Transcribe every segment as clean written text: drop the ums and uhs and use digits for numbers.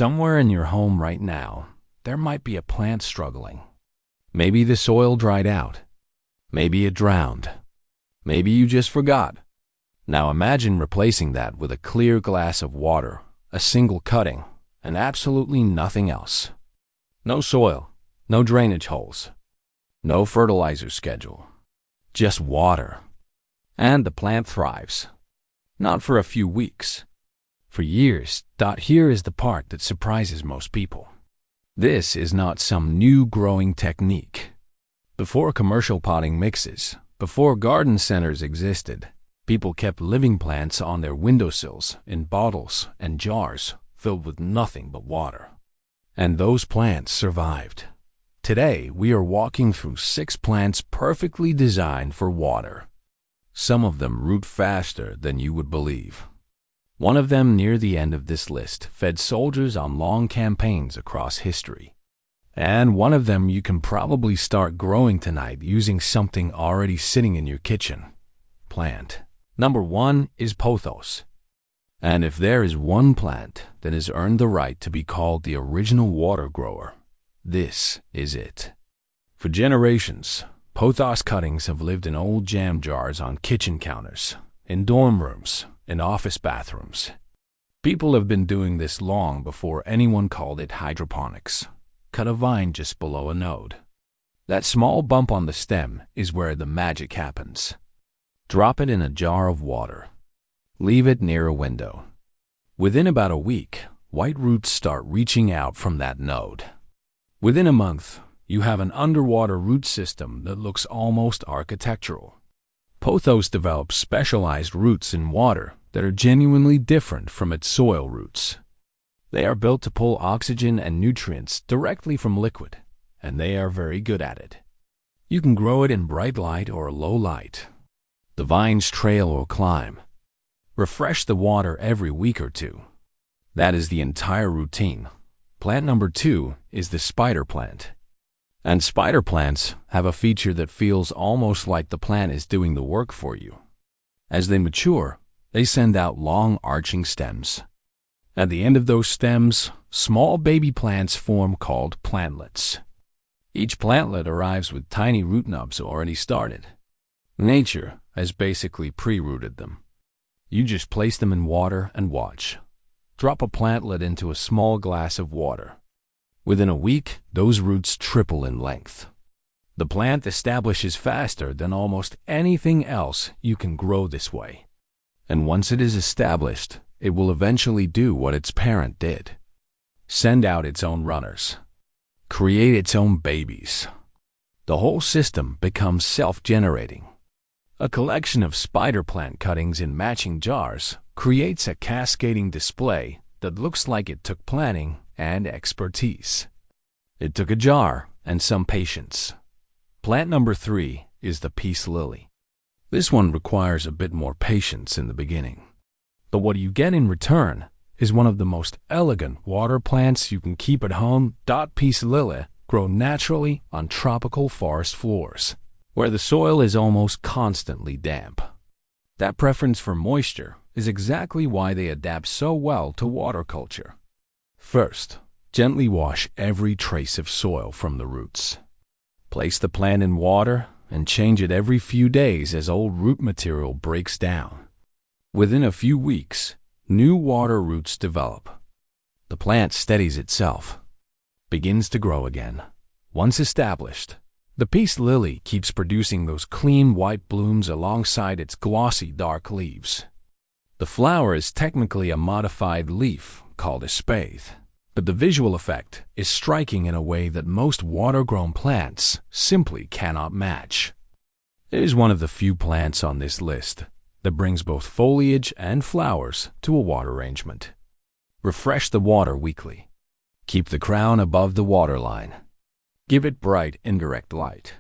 Somewhere in your home right now, there might be a plant struggling. Maybe the soil dried out. Maybe it drowned. Maybe you just forgot. Now imagine replacing that with a clear glass of water, a single cutting, and absolutely nothing else. No soil, no drainage holes, no fertilizer schedule, just water. And the plant thrives. Not for a few weeks, for years. Here is the part that surprises most people. This is not some new growing technique. Before commercial potting mixes, before garden centers existed, people kept living plants on their windowsills in bottles and jars filled with nothing but water. And those plants survived. Today, we are walking through 6 plants perfectly designed for water. Some of them root faster than you would believe. One of them near the end of this list fed soldiers on long campaigns across history. And one of them you can probably start growing tonight using something already sitting in your kitchen. Plant number 1 is pothos. And if there is one plant that has earned the right to be called the original water grower, this is it. For generations, pothos cuttings have lived in old jam jars on kitchen counters, in dorm rooms, in office bathrooms. People have been doing this long before anyone called it hydroponics. Cut a vine just below a node. That small bump on the stem is where the magic happens. Drop it in a jar of water. Leave it near a window. Within about a week, white roots start reaching out from that node. Within a month, you have an underwater root system that looks almost architectural. Pothos develops specialized roots in water that are genuinely different from its soil roots. They are built to pull oxygen and nutrients directly from liquid, and they are very good at it. You can grow it in bright light or low light. The vines trail or climb. Refresh the water every week or two. That is the entire routine. Plant number 2 is the spider plant. And spider plants have a feature that feels almost like the plant is doing the work for you. As they mature, they send out long arching stems. At the end of those stems, small baby plants form called plantlets. Each plantlet arrives with tiny root nubs already started. Nature has basically pre-rooted them. You just place them in water and watch. Drop a plantlet into a small glass of water. Within a week, those roots triple in length. The plant establishes faster than almost anything else you can grow this way. And once it is established, it will eventually do what its parent did. Send out its own runners. Create its own babies. The whole system becomes self-generating. A collection of spider plant cuttings in matching jars creates a cascading display that looks like it took planning and expertise. It took a jar and some patience. Plant number 3 is the peace lily. This one requires a bit more patience in the beginning. But what you get in return is one of the most elegant water plants you can keep at home. Peace lily grow naturally on tropical forest floors, where the soil is almost constantly damp. That preference for moisture is exactly why they adapt so well to water culture. First, gently wash every trace of soil from the roots. Place the plant in water and change it every few days as old root material breaks down. Within a few weeks, new water roots develop. The plant steadies itself, begins to grow again. Once established, the peace lily keeps producing those clean white blooms alongside its glossy dark leaves. The flower is technically a modified leaf called a spathe, but the visual effect is striking in a way that most water-grown plants simply cannot match. It is one of the few plants on this list that brings both foliage and flowers to a water arrangement. Refresh the water weekly. Keep the crown above the waterline. Give it bright, indirect light.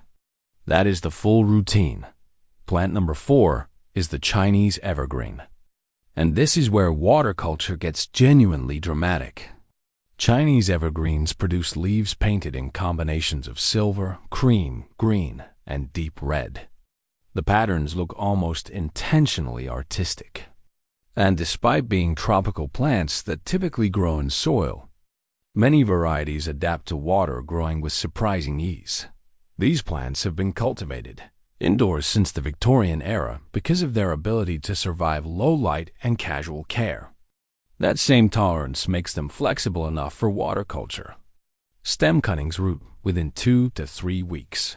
That is the full routine. Plant number 4 is the Chinese evergreen. And this is where water culture gets genuinely dramatic. Chinese evergreens produce leaves painted in combinations of silver, cream, green, and deep red. The patterns look almost intentionally artistic. And despite being tropical plants that typically grow in soil, Many varieties adapt to water growing with surprising ease. These plants have been cultivated indoors since the Victorian era because of their ability to survive low light and casual care. That same tolerance makes them flexible enough for water culture. Stem cuttings root within 2 to 3 weeks.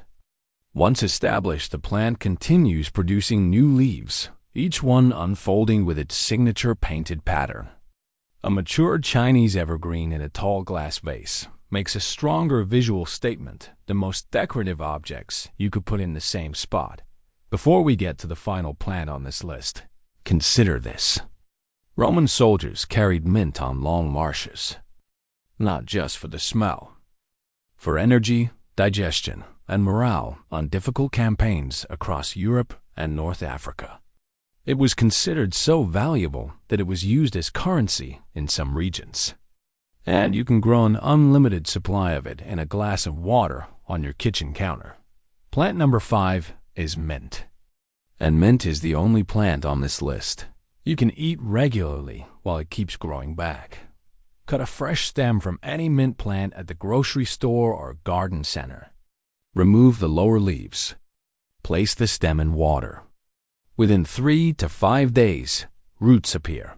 Once established, the plant continues producing new leaves, each one unfolding with its signature painted pattern. A mature Chinese evergreen in a tall glass vase makes a stronger visual statement than most decorative objects you could put in the same spot. Before we get to the final plant on this list, consider this. Roman soldiers carried mint on long marches, not just for the smell, for energy, digestion, and morale on difficult campaigns across Europe and North Africa. It was considered so valuable that it was used as currency in some regions. And you can grow an unlimited supply of it in a glass of water on your kitchen counter. Plant number 5 is mint. And mint is the only plant on this list you can eat regularly while it keeps growing back. Cut a fresh stem from any mint plant at the grocery store or garden center. Remove the lower leaves. Place the stem in water. Within 3 to 5 days, roots appear.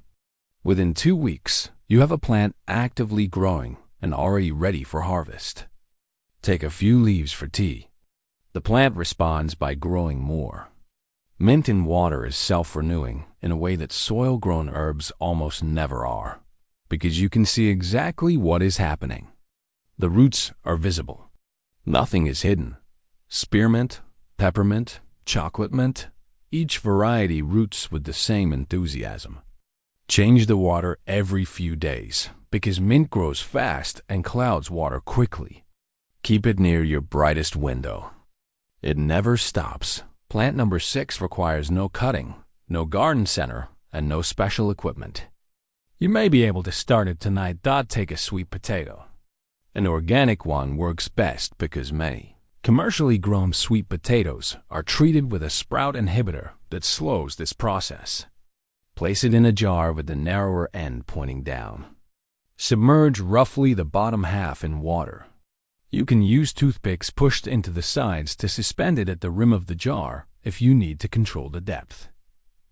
Within 2 weeks, you have a plant actively growing and already ready for harvest. Take a few leaves for tea. The plant responds by growing more. Mint in water is self-renewing in a way that soil-grown herbs almost never are, because you can see exactly what is happening. The roots are visible. Nothing is hidden. Spearmint, peppermint, chocolate mint, each variety roots with the same enthusiasm. Change the water every few days because mint grows fast and clouds water quickly. Keep it near your brightest window. It never stops. Plant number 6 requires no cutting, no garden center, and no special equipment. You may be able to start it tonight. Take a sweet potato. An organic one works best because many commercially grown sweet potatoes are treated with a sprout inhibitor that slows this process. Place it in a jar with the narrower end pointing down. Submerge roughly the bottom half in water. You can use toothpicks pushed into the sides to suspend it at the rim of the jar if you need to control the depth.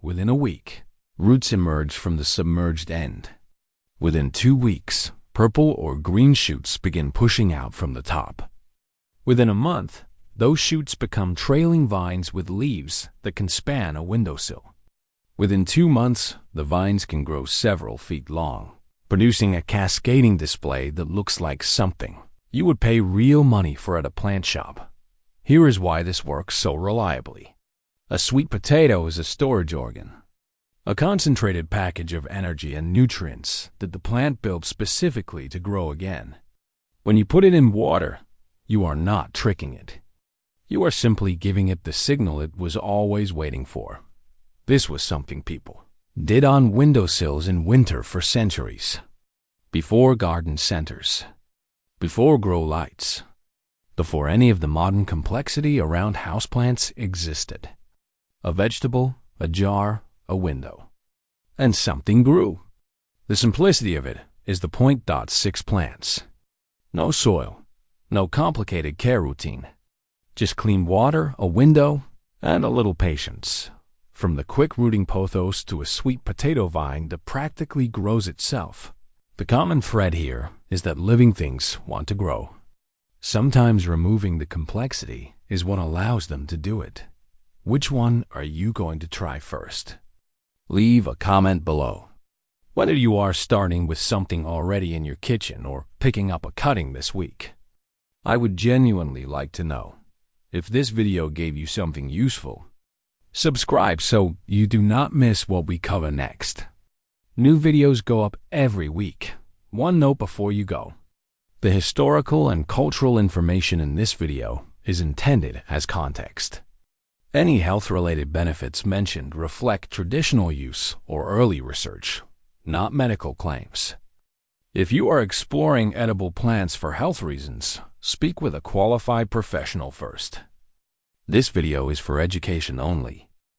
Within a week, roots emerge from the submerged end. Within 2 weeks, purple or green shoots begin pushing out from the top. Within a month, those shoots become trailing vines with leaves that can span a windowsill. Within 2 months, the vines can grow several feet long, producing a cascading display that looks like something you would pay real money for at a plant shop. Here is why this works so reliably. A sweet potato is a storage organ, a concentrated package of energy and nutrients that the plant built specifically to grow again. When you put it in water, you are not tricking it. You are simply giving it the signal it was always waiting for. This was something people did on windowsills in winter for centuries. Before garden centers, before grow lights, before any of the modern complexity around houseplants existed. A vegetable, a jar, a window. And something grew. The simplicity of it is the point. 6 plants. No soil, no complicated care routine. Just clean water, a window, and a little patience. From the quick-rooting pothos to a sweet potato vine that practically grows itself. The common thread here is that living things want to grow. Sometimes removing the complexity is what allows them to do it. Which one are you going to try first? Leave a comment below. Whether you are starting with something already in your kitchen or picking up a cutting this week. I would genuinely like to know. If this video gave you something useful, subscribe so you do not miss what we cover next. New videos go up every week. One note before you go. The historical and cultural information in this video is intended as context. Any health-related benefits mentioned reflect traditional use or early research, not medical claims. If you are exploring edible plants for health reasons, speak with a qualified professional first. This video is for education only.